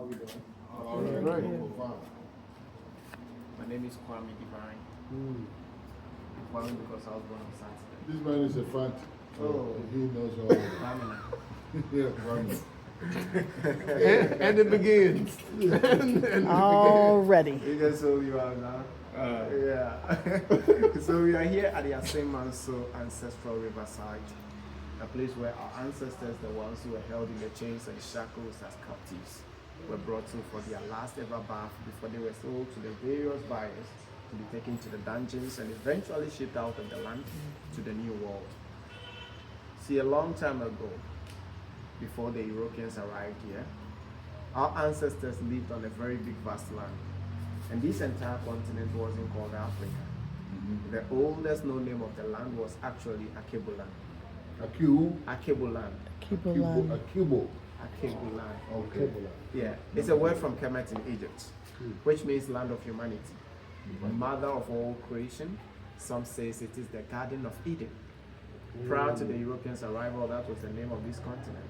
we doing? All right. My name is Kwame Divine. Kwame because I was born on Saturday. This man is a fat. Oh. He knows all. Yeah, Kwame. And it begins. Already. You guys know who you are now? Yeah. So we are here at the Assin Manso Ancestral Riverside, a place where our ancestors, the ones who were held in the chains and shackles as captives, were brought to for their last ever bath before they were sold to the various buyers to be taken to the dungeons and eventually shipped out of the land to the New World. See, a long time ago, before the Europeans arrived here, our ancestors lived on a very big vast land. And this entire continent wasn't called Africa. The oldest known name of the land was actually Akebuland. Akebuland. Akebuland. Okay. Yeah, it's a word from Kemet in Egypt, which means land of humanity. Mother of all creation. Some say it is the Garden of Eden. Prior to the Europeans' arrival, that was the name of this continent.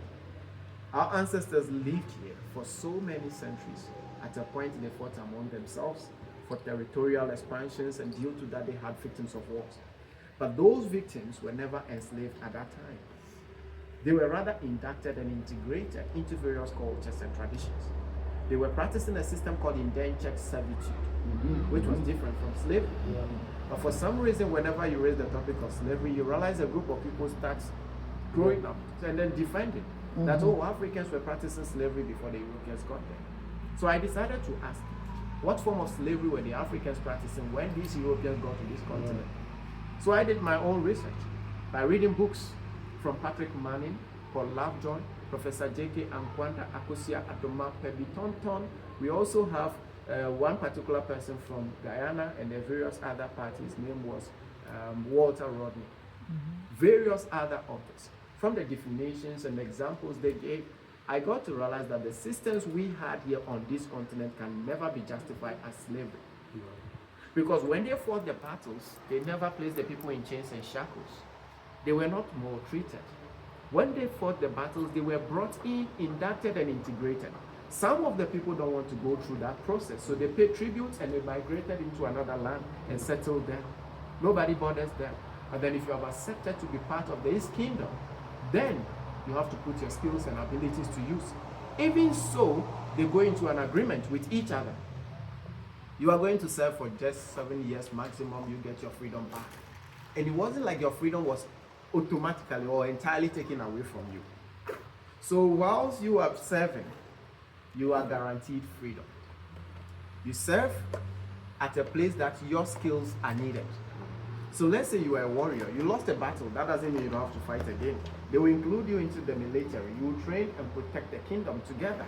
Our ancestors lived here for so many centuries. At a point, they fought among themselves for territorial expansions, and due to that, they had victims of wars. But those victims were never enslaved at that time. They were rather inducted and integrated into various cultures and traditions. They were practicing a system called indentured servitude, which was different from slavery. But for some reason, whenever you raise the topic of slavery, you realize a group of people starts growing up and then defending that, oh, Africans were practicing slavery before the Europeans got there. So I decided to ask, what form of slavery were the Africans practicing when these Europeans got to this continent? So I did my own research by reading books from Patrick Manning, Paul Lovejoy, Professor J.K. Ankwanta, Akosia Adoma, Pebi Tonton. We also have one particular person from Guyana and the various other parties. His name was Walter Rodney. Various other authors. From the definitions and examples they gave, I got to realize that the systems we had here on this continent can never be justified as slavery. Because when they fought the battles, they never placed the people in chains and shackles. They were not maltreated. When they fought the battles, they were brought in, inducted, and integrated. Some of the people don't want to go through that process, so they paid tribute and they migrated into another land and settled there. Nobody bothers them. And then if you have accepted to be part of this kingdom, then you have to put your skills and abilities to use. Even so, they go into an agreement with each other. You are going to serve for just 7 years maximum, you get your freedom back. And it wasn't like your freedom was automatically or entirely taken away from you. So whilst you are serving, you are guaranteed freedom. You serve at a place that your skills are needed. So let's say you are a warrior, you lost a battle, that doesn't mean you don't have to fight again. They will include you into the military. You will train and protect the kingdom together.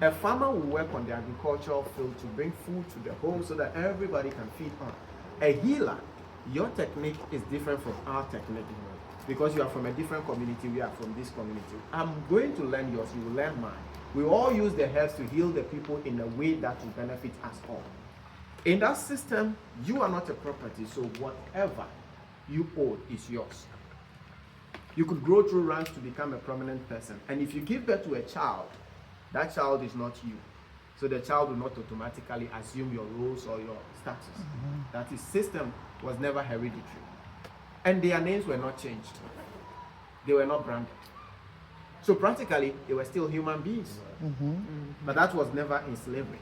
A farmer will work on the agricultural field to bring food to the home so that everybody can feed on. A healer, your technique is different from our technique because you are from a different community, we are from this community. I'm going to learn yours, you will learn mine. We all use the herbs to heal the people in a way that will benefit us all. In that system, you are not a property, so whatever you own is yours. You could grow through ranks to become a prominent person. And if you give birth to a child, that child is not you. So the child will not automatically assume your roles or your status. That is, system was never hereditary. And their names were not changed. They were not branded. So practically, they were still human beings. But that was never in slavery.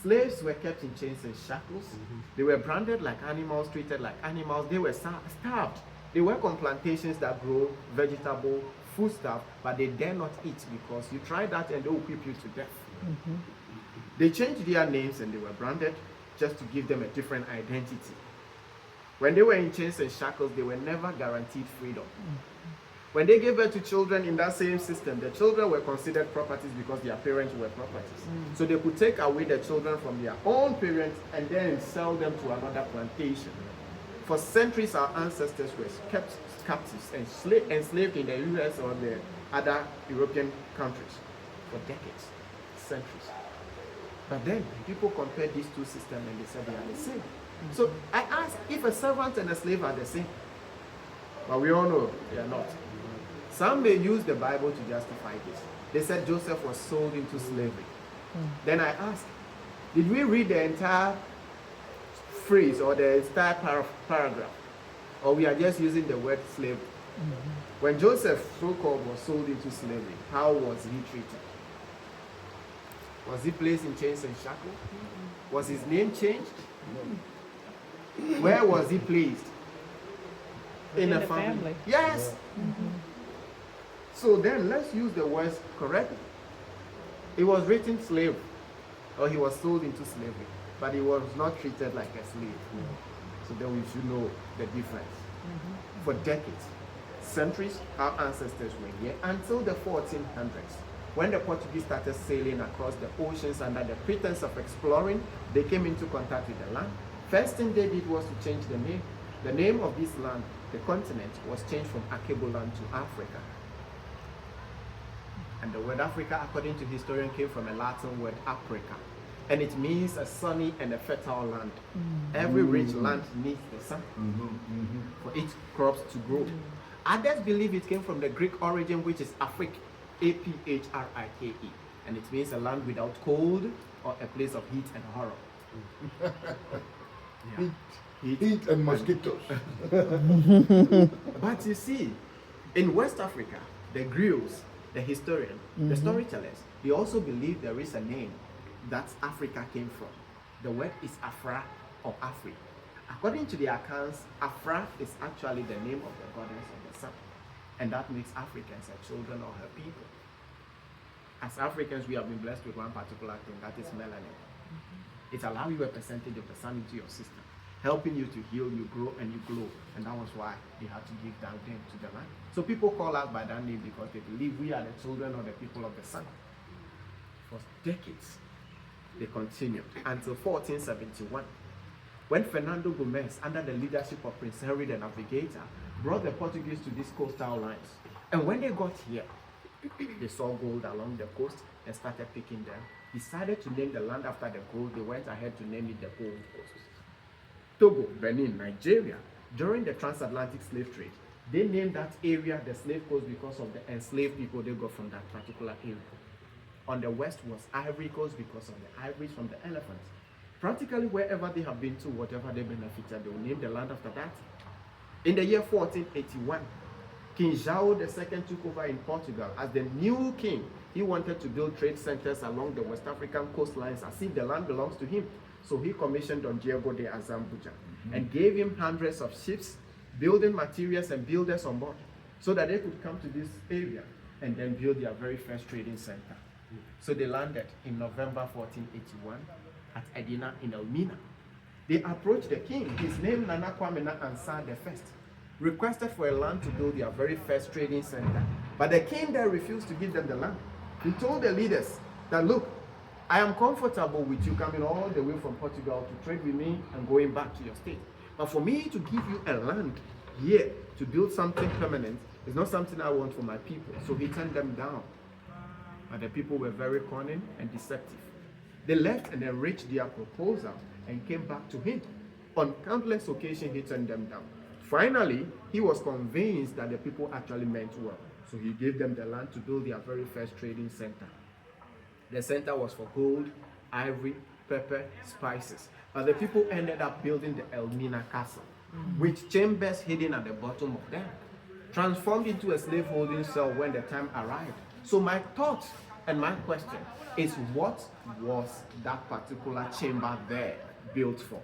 Slaves were kept in chains and shackles. They were branded like animals, treated like animals. They were starved. They work on plantations that grow vegetable, foodstuff, but they dare not eat because you try that and they will whip you to death. They changed their names and they were branded just to give them a different identity. When they were in chains and shackles, they were never guaranteed freedom. When they gave birth to children in that same system, the children were considered properties because their parents were properties. So they could take away the children from their own parents and then sell them to another plantation. For centuries, our ancestors were kept captives and enslaved in the US or the other European countries for decades, centuries. But then people compared these two systems and they said they are the same. So I asked if a servant and a slave are the same. But we all know they are not. Some may use the Bible to justify this. They said Joseph was sold into slavery. Then I ask, did we read the entire phrase or the entire paragraph? Or we are just using the word slave? When Joseph, so-called, was sold into slavery, how was he treated? Was he placed in chains and shackles? Was his name changed? Where was he placed? In a family. Yes. So then let's use the words correctly. It was written slave, or he was sold into slavery, but he was not treated like a slave. So then we should know the difference. For decades, centuries, our ancestors were here until the 1400s. When the Portuguese started sailing across the oceans under the pretense of exploring, they came into contact with the land. First thing they did was to change the name. The name of this land, the continent, was changed from Akeboland to Africa. And the word Africa, according to historian, came from a Latin word Africa. And it means a sunny and a fertile land. Every rich land needs the sun for its crops to grow. Others believe it came from the Greek origin, which is Afrik, A-P-H-R-I-K-E. And it means a land without cold or a place of heat and horror. Heat and mosquitoes. But you see, in West Africa, the griots, the historian, the storytellers, they also believe there is a name that Africa came from. The word is Afra or Afri. According to the accounts, Afra is actually the name of the goddess of the sun. And that makes Africans her children or her people. As Africans, we have been blessed with one particular thing, that is melanin. It allows you a percentage of the sun into your system, helping you to heal, you grow, and you glow. And that was why they had to give that name to the land. So people call us by that name because they believe we are the children or the people of the sun. For decades, they continued until 1471, when Fernando Gomez, under the leadership of Prince Henry the Navigator, brought the Portuguese to these coastal lines. And when they got here, they saw gold along the coast and started picking them. Decided to name the land after the gold. They went ahead to name it the Gold Coast. Togo, Benin, Nigeria, during the transatlantic slave trade, they named that area the slave coast because of the enslaved people they got from that particular area. On the west was Ivory Coast because of the ivories from the elephants. Practically wherever they have been to, whatever they benefited, they will name the land after that. In the year 1481, King João II took over in Portugal as the new king. He wanted to build trade centers along the West African coastlines as if the land belongs to him. So he commissioned Don Diego de Azambuja and gave him hundreds of ships, building materials and builders on board so that they could come to this area and then build their very first trading center. So they landed in November 1481 at Edina in Elmina. They approached the king, his name Nana Kwame Ansah I, requested for a land to build their very first trading center. But the king there refused to give them the land. He told the leaders that, look, I am comfortable with you coming all the way from Portugal to trade with me and going back to your state. But for me to give you a land here to build something permanent is not something I want for my people. So he turned them down. But the people were very cunning and deceptive. They left and enriched their proposal and came back to him. On countless occasions, he turned them down. Finally, he was convinced that the people actually meant well. So he gave them the land to build their very first trading center. The center was for gold, ivory, pepper, spices. But the people ended up building the Elmina Castle, with chambers hidden at the bottom of them, transformed into a slave-holding cell when the time arrived. So my thought and my question is, what was that particular chamber there built for?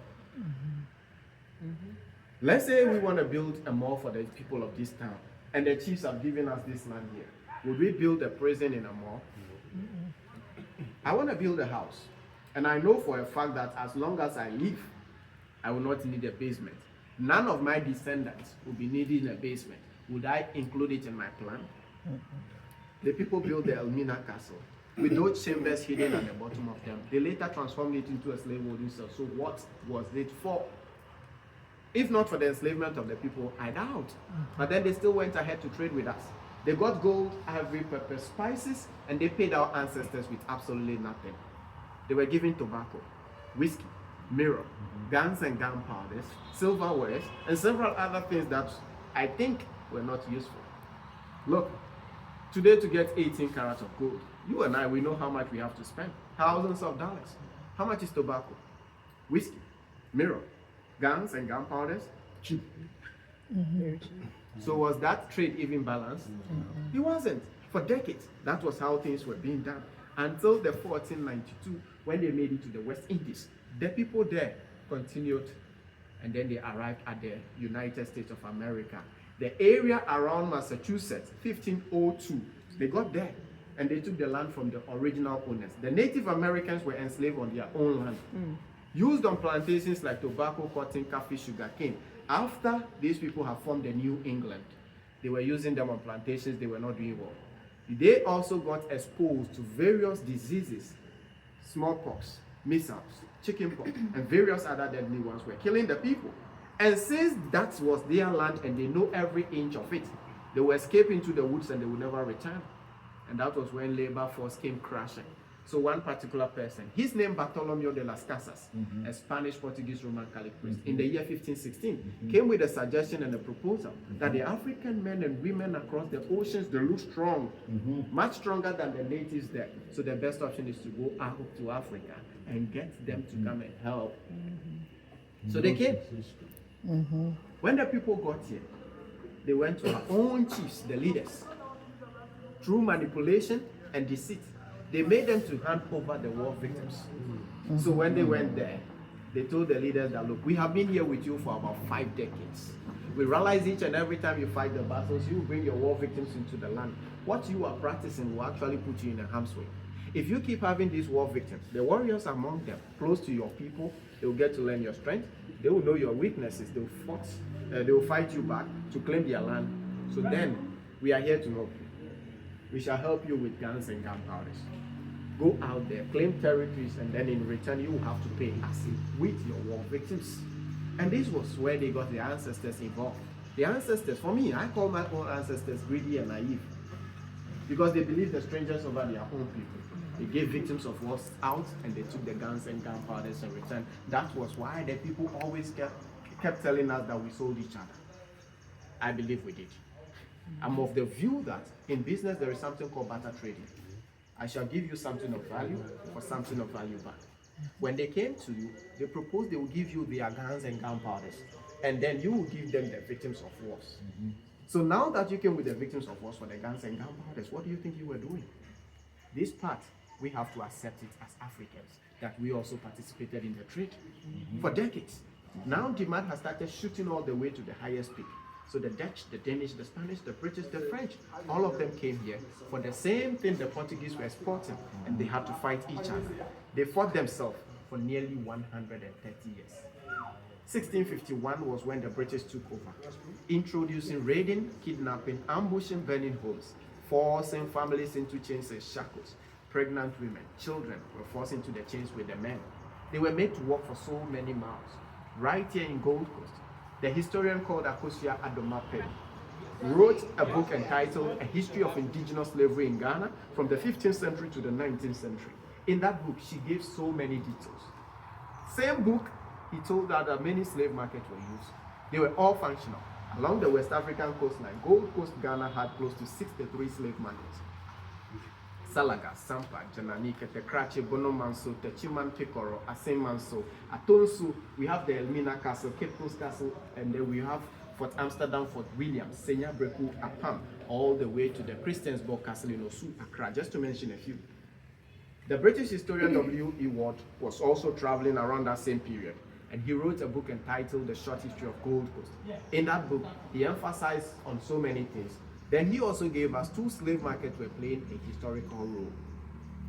Let's say we want to build a mall for the people of this town, and the chiefs have given us this land here. Would we build a prison in a mall? I want to build a house, and I know for a fact that as long as I live, I will not need a basement. None of my descendants will be needing a basement. Would I include it in my plan? The people built the Elmina Castle with those chambers hidden at the bottom of them. They later transformed it into a slave holding cell. So what was it for? If not for the enslavement of the people, I doubt. But then they still went ahead to trade with us. They got gold, ivory, pepper, spices, and they paid our ancestors with absolutely nothing. They were given tobacco, whiskey, mirror, guns and gunpowders, silverware, and several other things that I think were not useful. Look, today to get 18 carats of gold, You and I, we know how much we have to spend. Thousands of dollars. How much is tobacco? Whiskey, mirror, guns and gunpowders? Cheap. So was that trade even balanced? It wasn't. For decades, that was how things were being done. Until the 1492, when they made it to the West Indies. The people there continued, and then they arrived at the United States of America. The area around Massachusetts, 1502, they got there, and they took the land from the original owners. The Native Americans were enslaved on their own land, used on plantations like tobacco, cotton, coffee, sugar cane. After these people have formed the New England, they were using them on plantations, they were not doing well. They also got exposed to various diseases, smallpox, measles, chickenpox, and various other deadly ones were killing the people. And since that was their land and they know every inch of it, they were escaping to the woods and they would never return. And that was when labor force came crashing. So one particular person, his name Bartolomeo de las Casas, a Spanish, Portuguese, Roman Catholic priest, in the year 1516, came with a suggestion and a proposal that the African men and women across the oceans, they look strong, much stronger than the natives there. So the best option is to go out to Africa and get them to come and help. So they came. When the people got here, they went to our own chiefs, the leaders, through manipulation and deceit. They made them to hand over the war victims. So when they went there, they told the leaders that, look, we have been here with you for about 5 decades. We realize each and every time you fight the battles, you bring your war victims into the land. What you are practicing will actually put you in a harm's way. If you keep having these war victims, the warriors among them, close to your people, they will get to learn your strength. They will know your weaknesses. They will fight you back to claim their land. So then, we are here to help you. We shall help you with guns and gunpowders. Go out there, claim territories, and then in return, you will have to pay Assin with your war victims. And this was where they got their ancestors involved. The ancestors, for me, I call my own ancestors greedy and naive. Because they believed the strangers over their own people. They gave victims of wars out, and they took the guns and gunpowders in return. That was why the people always kept telling us that we sold each other. I believe we did. I'm of the view that in business there is something called barter trading. I shall give you something of value for something of value back. When they came to you, they proposed they will give you their guns and gunpowders, and then you will give them the victims of wars. So now that you came with the victims of wars for the guns and gunpowders, what do you think you were doing? This part, we have to accept it as Africans, that we also participated in the trade for decades. Now demand has started shooting all the way to the highest peak. So the Dutch, the Danish, the Spanish, the British, the French, all of them came here for the same thing the Portuguese were exporting, and they had to fight each other. They fought themselves for nearly 130 years. 1651 was when the British took over, introducing raiding, kidnapping, ambushing, burning homes, forcing families into chains and shackles. Pregnant women, children were forced into the chains with the men. They were made to walk for so many miles. Right here in Gold Coast, the historian called Akosua Adomape wrote a book entitled A History of Indigenous Slavery in Ghana from the 15th century to the 19th century. In that book, she gave so many details. Same book, he told that many slave markets were used. They were all functional. Along the West African coastline, Gold Coast, Ghana had close to 63 slave markets. Salaga, Sampa, Janani, Ketekrache, Bono Manso, Techiman Pekoro, Assin Manso, Atonsu, we have the Elmina Castle, Cape Coast Castle, and then we have Fort Amsterdam, Fort William, Senya Breku, Apam, all the way to the Christiansborg Castle in Osu, Accra, just to mention a few. The British historian W.E. Ward was also traveling around that same period, and he wrote a book entitled The Short History of Gold Coast. In that book, he emphasized on so many things. Then he also gave us 2 slave markets were playing a historical role.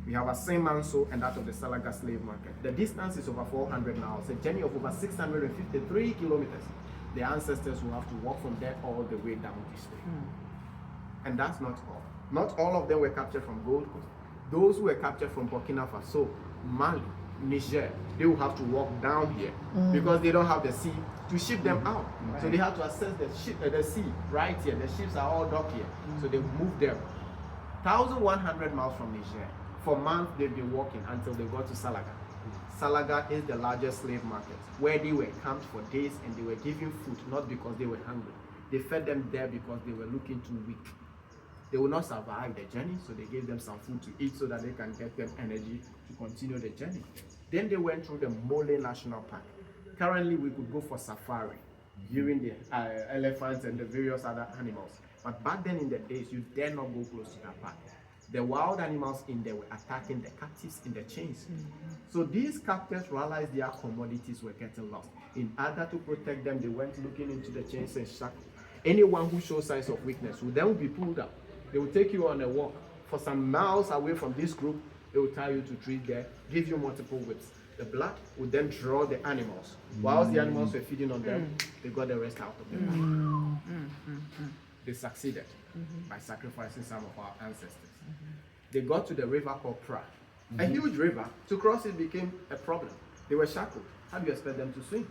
We have Assin Manso and that of the Salaga slave market. The distance is over 400 miles, a journey of over 653 kilometers. The ancestors will have to walk from there all the way down this way. And that's not all. Not all of them were captured from Gold Coast. Those who were captured from Burkina Faso, Mali, Niger, they will have to walk down here because they don't have the sea to ship them out. So they have to access the sea right here. The ships are all docked here. So they move them 1,100 miles from Niger. For months they've been walking until they got to Salaga. Salaga is the largest slave market where they were camped for days and they were given food not because they were hungry. They fed them there because they were looking too weak. They will not survive the journey, so they gave them some food to eat so that they can get them energy to continue the journey. Then they went through the Mole National Park. Currently, we could go for safari, viewing the elephants and the various other animals. But back then in the days, you dare not go close to that park. The wild animals in there were attacking the captives in the chains. So these captors realized their commodities were getting lost. In order to protect them, they went looking into the chains and shackled. Anyone who shows signs of weakness will then be pulled up. They will take you on a walk for some miles away from this group. They will tie you to trees there, give you multiple whips. The blood will then draw the animals. Whilst the animals were feeding on them, they got the rest out of them. They succeeded by sacrificing some of our ancestors. They got to the river called Pra. A huge river. To cross it became a problem. They were shackled. How do you expect them to swim?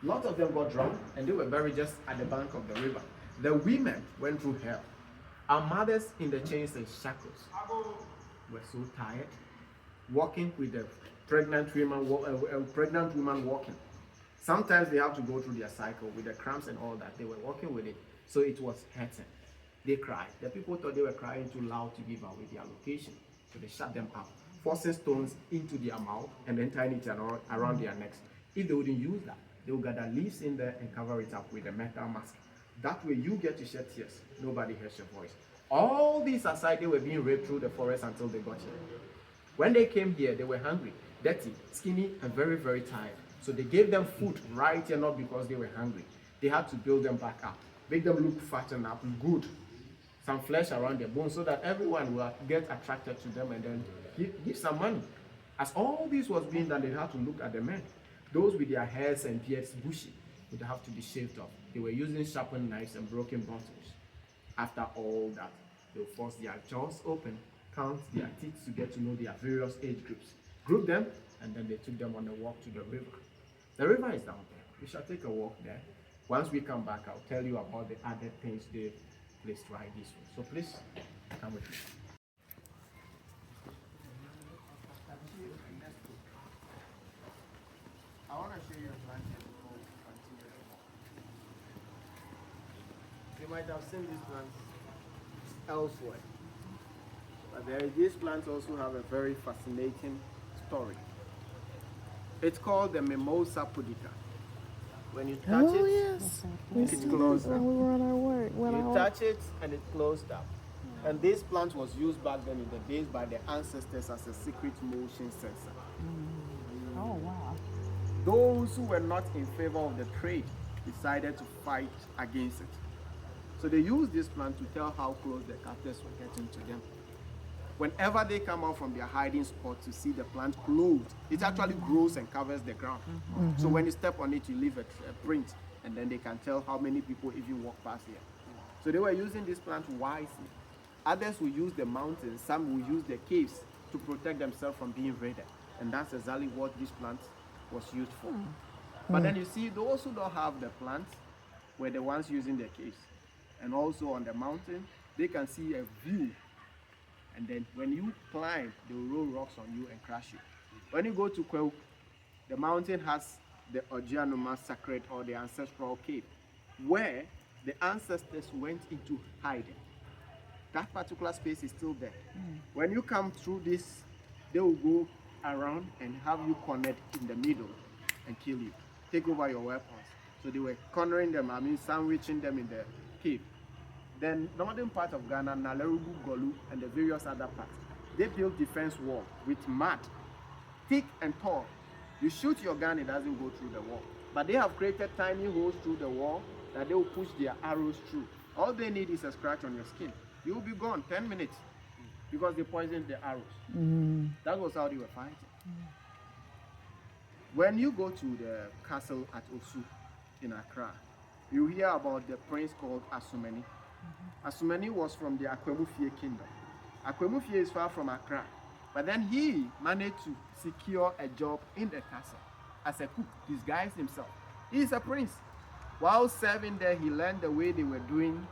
Lots of them got drowned and they were buried just at the bank of the river. The women went through hell. Our mothers in the chains and shackles were so tired, walking with the pregnant woman walking. Sometimes they have to go through their cycle with the cramps and all that. They were walking with it, so it was hurting. They cried. The people thought they were crying too loud to give away their location, so they shut them up, forcing stones into their mouth and then tying it around their necks. If they wouldn't use that, they would gather leaves in there and cover it up with a metal mask. That way you get to shed tears. Nobody hears your voice. All these aside, they were being raped through the forest until they got here. When they came here, they were hungry, dirty, skinny, and very, very tired. So they gave them food right here, not because they were hungry. They had to build them back up, make them look fat and up, good. Some flesh around their bones so that everyone will get attracted to them and then give some money. As all this was being done, they had to look at the men. Those with their hairs and beards bushy would have to be shaved off. They were using sharpened knives and broken bottles. After all that, they would force their jaws open, count their teeth to get to know their various age groups, group them, and then they took them on a walk to the river. The river is down there. We shall take a walk there. Once we come back, I'll tell you about the other things they placed right this way. So please, come with me. I want to show you a plant here before we continue the walk. You might have seen these plants elsewhere. But these plants also have a very fascinating story. It's called the Mimosa pudica. When you touch it, yes. it closed up. We were on our way. You touch it and it closed up. And this plant was used back then in the days by the ancestors as a secret motion sensor. Oh, wow. Those who were not in favor of the trade decided to fight against it. So they used this plant to tell how close the captors were getting to them. Whenever they come out from their hiding spot to see the plant closed, it actually grows and covers the ground. So when you step on it, you leave a print, and then they can tell how many people even walk past here. So they were using this plant wisely. Others will use the mountains, some will use the caves to protect themselves from being raided. And that's exactly what this plant was used for. But then you see, those who don't have the plant were the ones using the caves. And also on the mountain, they can see a view. And then when you climb, they will roll rocks on you and crush you. When you go to Kwew, the mountain has the Ojianoma sacred or the ancestral cave, where the ancestors went into hiding. That particular space is still there. When you come through this, they will go around and have you cornered in the middle and kill you, take over your weapons. So they were cornering them, sandwiching them in the cave. Then northern part of Ghana, Nalerugu, Golu, and the various other parts, they built defense wall with mud, thick and tall. You shoot your gun, it doesn't go through the wall. But they have created tiny holes through the wall that they will push their arrows through. All they need is a scratch on your skin. You will be gone 10 minutes because they poisoned the arrows. That was how they were fighting. When you go to the castle at Osu in Accra, you hear about the prince called Asumeni. Asumeni was from the Akwemufie kingdom. Akwemufie is far from Accra, but then he managed to secure a job in the castle as a cook, disguised himself. He is a prince. While serving there, he learned the way they were doing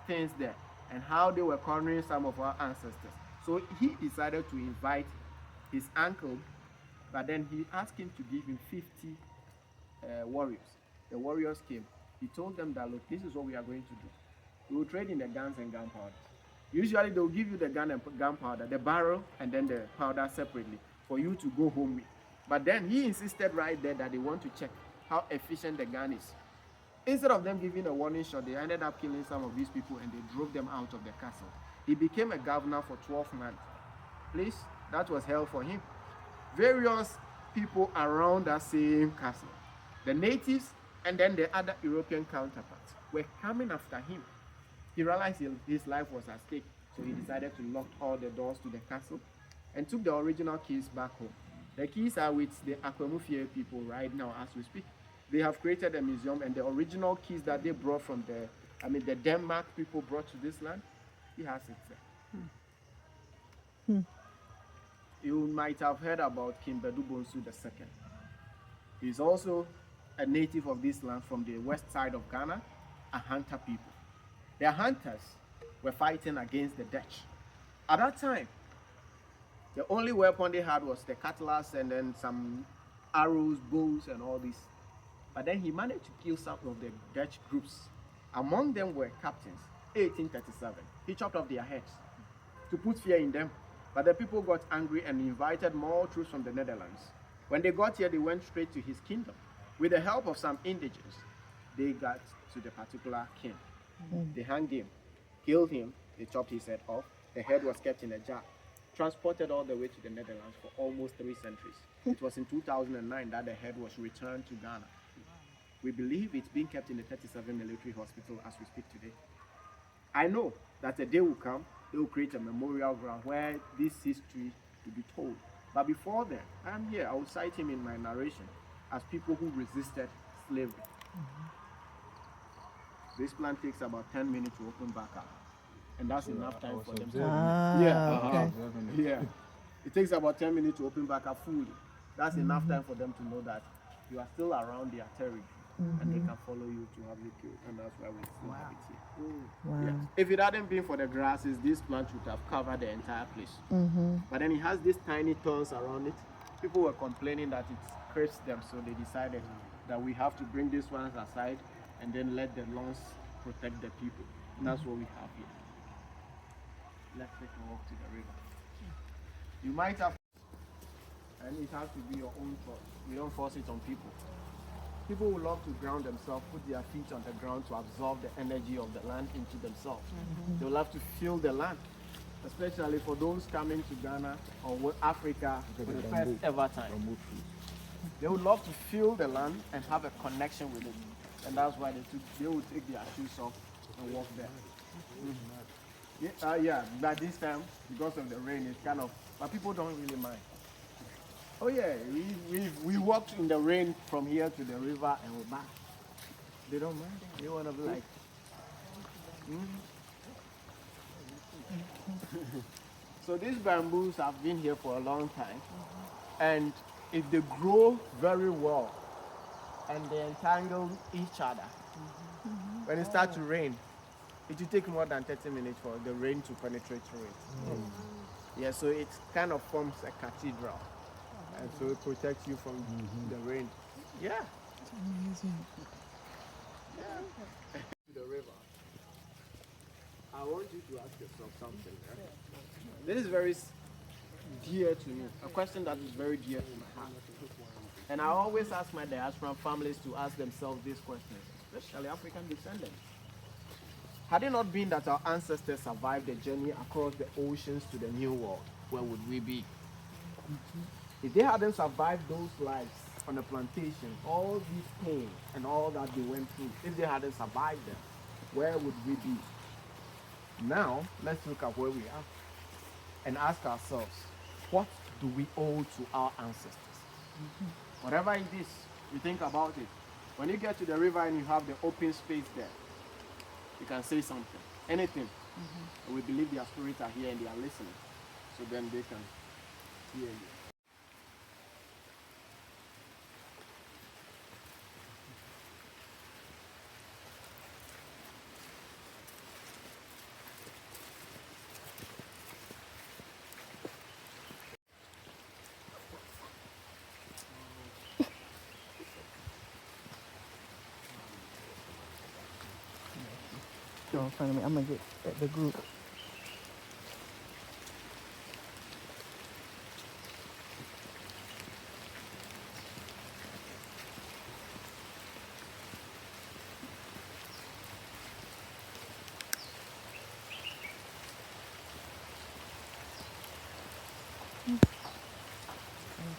things there and how they were cornering some of our ancestors. So he decided to invite his uncle, but then he asked him to give him 50 warriors. The warriors came. He told them that, look, this is what we are going to do. We will trade in the guns and gunpowder. Usually they'll give you the gun and gunpowder, the barrel, and then the powder separately for you to go home with. But then he insisted right there that they want to check how efficient the gun is. Instead of them giving a warning shot, they ended up killing some of these people and they drove them out of the castle. He became a governor for 12 months. Please, that was hell for him. Various people around that same castle, the natives and then the other European counterparts, were coming after him. He realized his life was at stake, so he decided to lock all the doors to the castle and took the original keys back home. The keys are with the Akwemufie people right now as we speak. They have created a museum, and the original keys that they brought from the Denmark people brought to this land, he has it there. You might have heard about King Bedu Bonsu II. He's also a native of this land from the west side of Ghana, a hunter people. Their hunters were fighting against the Dutch. At that time, the only weapon they had was the cutlass and then some arrows, bows, and all this. But then he managed to kill some of the Dutch groups. Among them were captains, 1837. He chopped off their heads to put fear in them. But the people got angry and invited more troops from the Netherlands. When they got here, they went straight to his kingdom. With the help of some indigents, they got to the particular king. They hanged him, killed him, they chopped his head off. The head was kept in a jar, transported all the way to the Netherlands for almost 3 centuries. It was in 2009 that the head was returned to Ghana. We believe it's being kept in the 37 military hospital as we speak today. I know that a day will come, they will create a memorial ground where this history will be told. But before then, I'm here, I will cite him in my narration as people who resisted slavery. This plant takes about 10 minutes to open back up. And that's enough time for them to Yeah. It takes about 10 minutes to open back up fully. That's enough time for them to know that you are still around their territory and they can follow you to have you killed. And that's why we still have it here. Yes. If it hadn't been for the grasses, this plant would have covered the entire place. But then it has these tiny thorns around it. People were complaining that it cursed them, so they decided that we have to bring these ones aside and then let the lawns protect the people. And that's what we have here. Let's take a walk to the river. You might have, and it has to be your own choice. We don't force it on people. People who love to ground themselves, put their feet on the ground to absorb the energy of the land into themselves. They will love to feel the land, especially for those coming to Ghana or Africa for the first ever time. They would love to feel the land and have a connection with it. And that's why they would take their shoes off and walk there. But this time, because of the rain, it's kind of, but people don't really mind. Oh yeah, we walked in the rain from here to the river and we're back. They don't mind. They want to be like, So these bamboos have been here for a long time. And if they grow very well and they entangle each other, when it starts to rain, it will take more than 30 minutes for the rain to penetrate through it. Yeah, so it kind of forms a cathedral. And so it protects you from the rain. Yeah. It's amazing. Yeah. The river. I want you to ask yourself something. This is very dear to me. A question that is very dear to my heart. And I always ask my diaspora families to ask themselves these questions, especially African descendants. Had it not been that our ancestors survived the journey across the oceans to the New World, where would we be? If they hadn't survived those lives on the plantation, all these pain and all that they went through, if they hadn't survived them, where would we be? Now, let's look at where we are and ask ourselves, what do we owe to our ancestors? Whatever it is, you think about it. When you get to the river and you have the open space there, you can say something, anything. And we believe their spirits are here and they are listening. So then they can hear you. Go in front of me. I'm gonna get the group.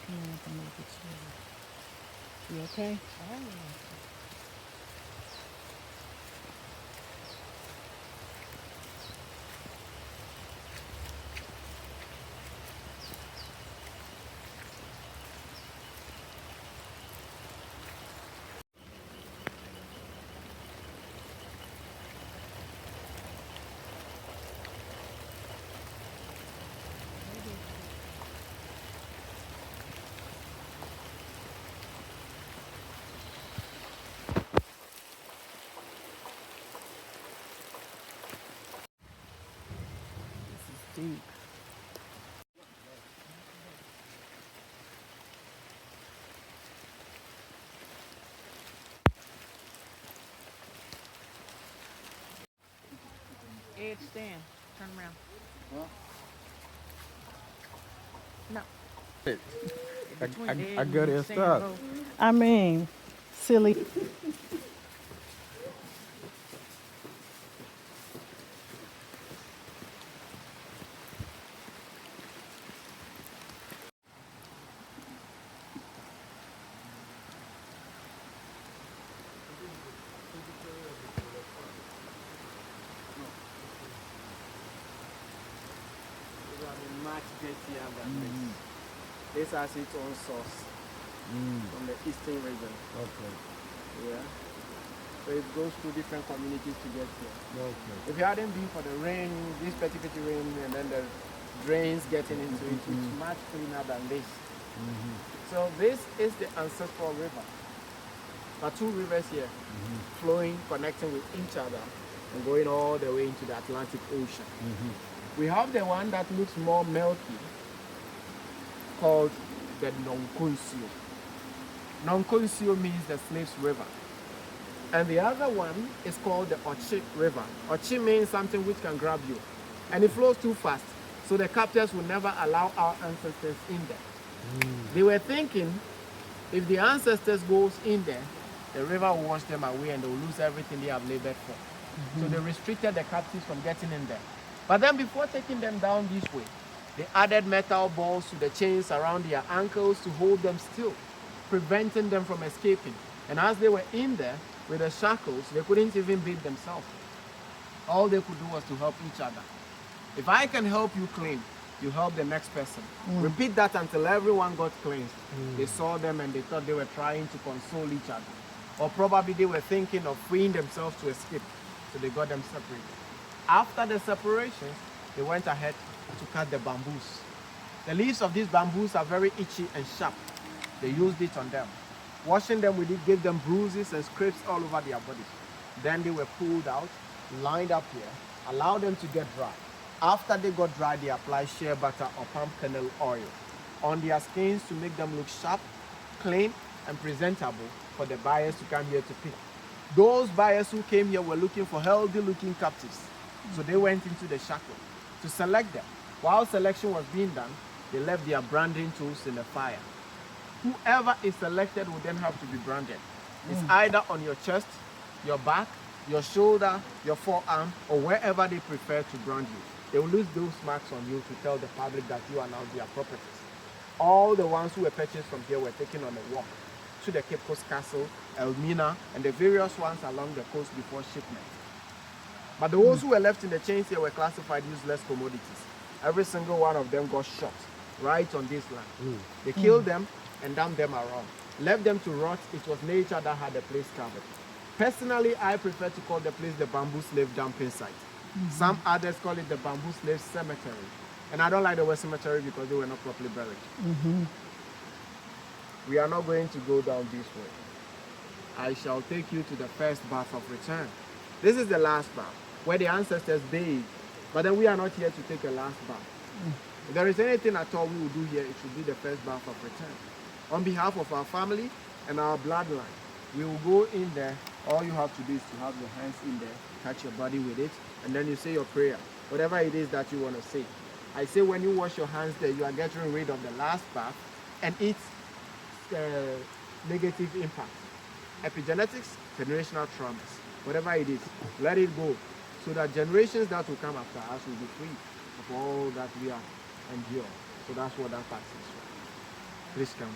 Come on, come on, get you. You okay? Oh, deep. Ed, stand. Turn around. No. I got it stuck. I mean, silly. Much dirtier than this. This has its own source from the eastern region. Okay. Yeah. So it goes through different communities to get here. Okay. If it hadn't been for the rain, this particular rain, and then the drains getting into it, it's much cleaner than this. So this is the ancestral river. There are two rivers here, flowing, connecting with each other, and going all the way into the Atlantic Ocean. We have the one that looks more milky, called the Nonkonsio. Nonkonsio means the slave's river. And the other one is called the Ochi River. Ochi means something which can grab you. And it flows too fast. So the captors will never allow our ancestors in there. They were thinking, if the ancestors goes in there, the river will wash them away and they will lose everything they have labored for. So they restricted the captives from getting in there. But then before taking them down this way, they added metal balls to the chains around their ankles to hold them still, preventing them from escaping. And as they were in there with the shackles, they couldn't even beat themselves. All they could do was to help each other. If I can help you clean, you help the next person. Repeat that until everyone got cleansed. They saw them and they thought they were trying to console each other. Or probably they were thinking of freeing themselves to escape. So they got them separated. After the separation, they went ahead to cut the bamboos. The leaves of these bamboos are very itchy and sharp. They used it on them. Washing them with it gave them bruises and scrapes all over their bodies. Then they were pulled out, lined up here, allowed them to get dry. After they got dry, they applied shea butter or palm kernel oil on their skins to make them look sharp, clean, and presentable for the buyers to come here to pick. Those buyers who came here were looking for healthy-looking captives. So they went into the shackle to select them. While selection was being done, they left their branding tools in the fire. Whoever is selected will then have to be branded. It's either on your chest, your back, your shoulder, your forearm, or wherever they prefer to brand you. They will lose those marks on you to tell the public that you are now their properties. All the ones who were purchased from here were taken on a walk to the Cape Coast Castle, Elmina, and the various ones along the coast before shipment. But those who were left in the chains here were classified useless commodities. Every single one of them got shot right on this land. They killed them and dumped them around. Left them to rot. It was nature that had the place covered. Personally, I prefer to call the place the bamboo slave dumping site. Some others call it the bamboo slave cemetery. And I don't like the word cemetery because they were not properly buried. We are not going to go down this way. I shall take you to the first bath of return. This is the last bath, where the ancestors bathed. But then we are not here to take a last bath. If there is anything at all we will do here, it should be the first bath of return. On behalf of our family and our bloodline, we will go in there. All you have to do is to have your hands in there, touch your body with it, and then you say your prayer, whatever it is that you want to say. I say when you wash your hands there, you are getting rid of the last bath and its negative impact. Epigenetics, generational traumas, whatever it is, let it go so that generations that will come after us will be free of all that we are endured. So that's what that part is. Please come.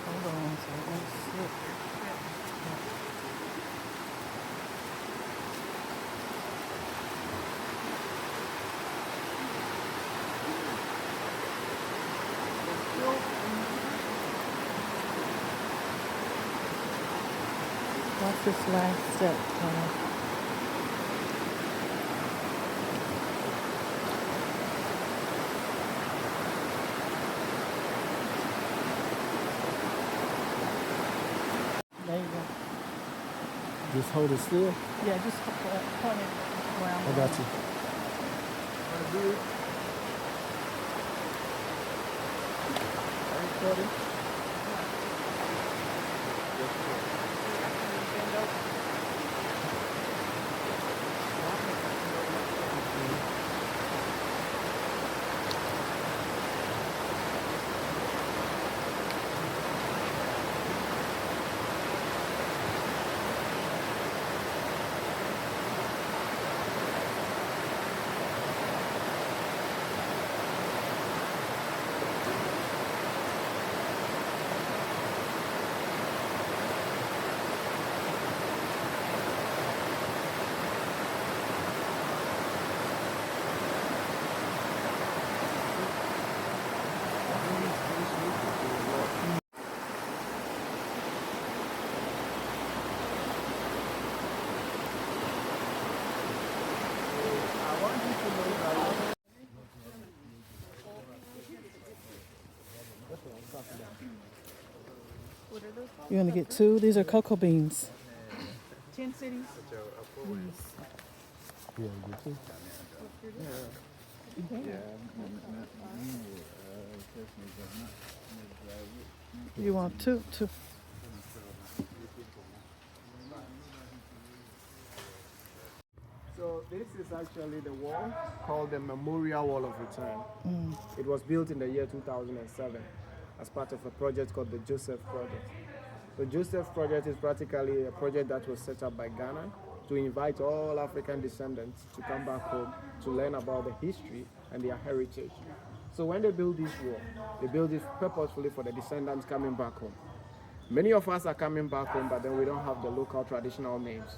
Hold on, so it won't slip. What's this last step? There you go. Just hold it still. Yeah, just point it around. I got you. You want to get two? These are cocoa beans. 10 cities. Yeah, you too. You want two? Two. So this is actually the wall called the Memorial Wall of Return. It was built in the year 2007 as part of a project called the Joseph Project. The Joseph Project is practically a project that was set up by Ghana to invite all African descendants to come back home to learn about the history and their heritage. So when they build this wall, they build it purposefully for the descendants coming back home. Many of us are coming back home, but then we don't have the local traditional names.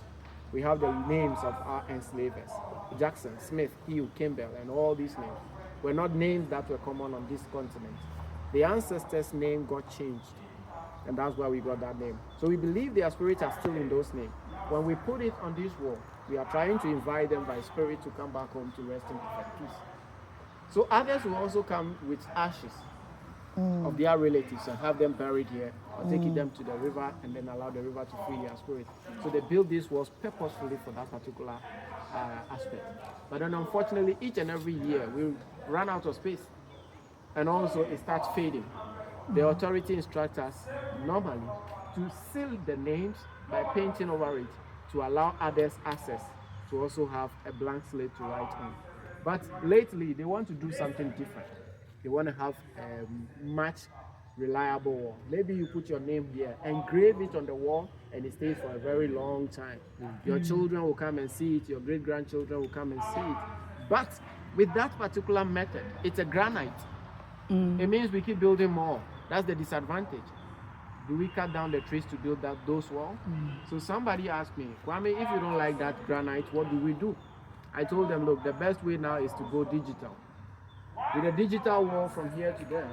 We have the names of our enslavers: Jackson, Smith, Hugh, Campbell, and all these names were not names that were common on this continent. The ancestors' name got changed, and that's why we got that name. So we believe their spirits are still in those names. When we put it on this wall, we are trying to invite them by spirit to come back home to rest in perfect peace. So others will also come with ashes of their relatives and have them buried here, or take them to the river and then allow the river to free their spirit. So they built these walls purposefully for that particular aspect. But then unfortunately, each and every year we run out of space, and also it starts fading. The authority instructs us normally to seal the names by painting over it to allow others access to also have a blank slate to write on. But lately, they want to do something different. They want to have a much reliable wall. Maybe you put your name here, engrave it on the wall, and it stays for a very long time. Your children will come and see it, your great-grandchildren will come and see it. But with that particular method, it's a granite. It means we keep building more. That's the disadvantage. Do we cut down the trees to build those walls? So somebody asked me, Kwame, if you don't like that granite, what do we do? I told them, look, the best way now is to go digital. With a digital wall from here to there,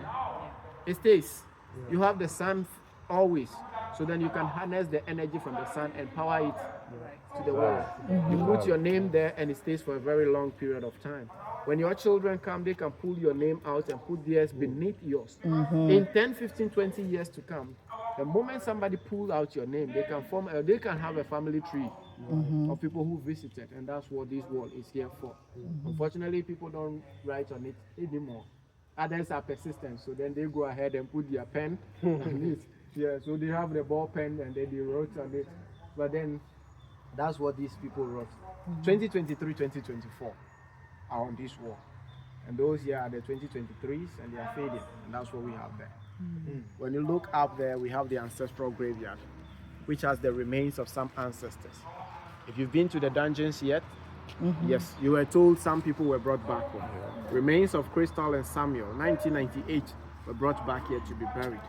it stays. You have the sun always, so then you can harness the energy from the sun and power it to the wall. You put your name there and it stays for a very long period of time. When your children come, they can pull your name out and put theirs beneath yours. In 10, 15, 20 years to come, the moment somebody pulls out your name, they can have a family tree of people who visited, and that's what this wall is here for. Unfortunately, people don't write on it anymore. Others are persistent, so then they go ahead and put their pen on it. Yeah, so they have the ball pen and then they wrote on it. But then that's what these people wrote. 2023, 2024 are on this wall. And those here are the 2023s, and they are fading, and that's what we have there. When you look up there, we have the ancestral graveyard, which has the remains of some ancestors. If you've been to the dungeons yet, yes, you were told some people were brought back home. Remains of Crystal and Samuel, 1998, were brought back here to be buried.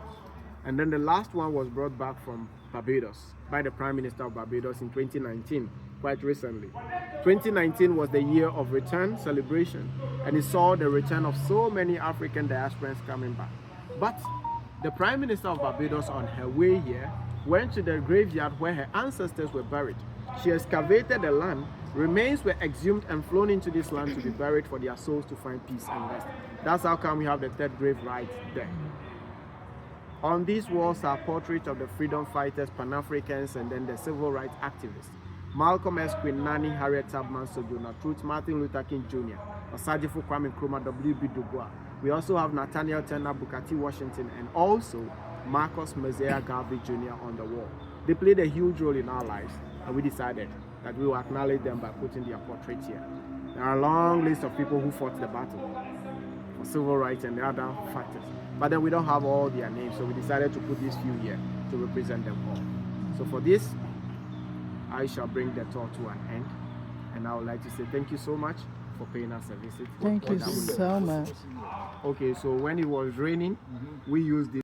And then the last one was brought back from Barbados by the Prime Minister of Barbados in 2019, quite recently. 2019 was the year of return celebration, and it saw the return of so many African diasporans coming back. But the Prime Minister of Barbados, on her way here, went to the graveyard where her ancestors were buried. She excavated the land, remains were exhumed and flown into this land to be buried for their souls to find peace and rest. That's how come we have the third grave right there. On these walls are portraits of the freedom fighters, Pan-Africans, and then the civil rights activists. Malcolm S. Queen Nani, Harriet Tubman, Sojourner Truth, Martin Luther King Jr., Osagyefo Kwame Nkrumah, W.B. Du Bois. We also have Nathaniel Turner, Booker T. Washington, and also Marcus Mosiah Garvey Jr. on the wall. They played a huge role in our lives, and we decided that we will acknowledge them by putting their portraits here. There are a long list of people who fought the battle for civil rights and the other factors. But then we don't have all their names, so we decided to put these few here to represent them all. So for this, I shall bring the tour to an end. And I would like to say thank you so much for paying us a visit. Thank you so much. Okay, so when it was raining, we used this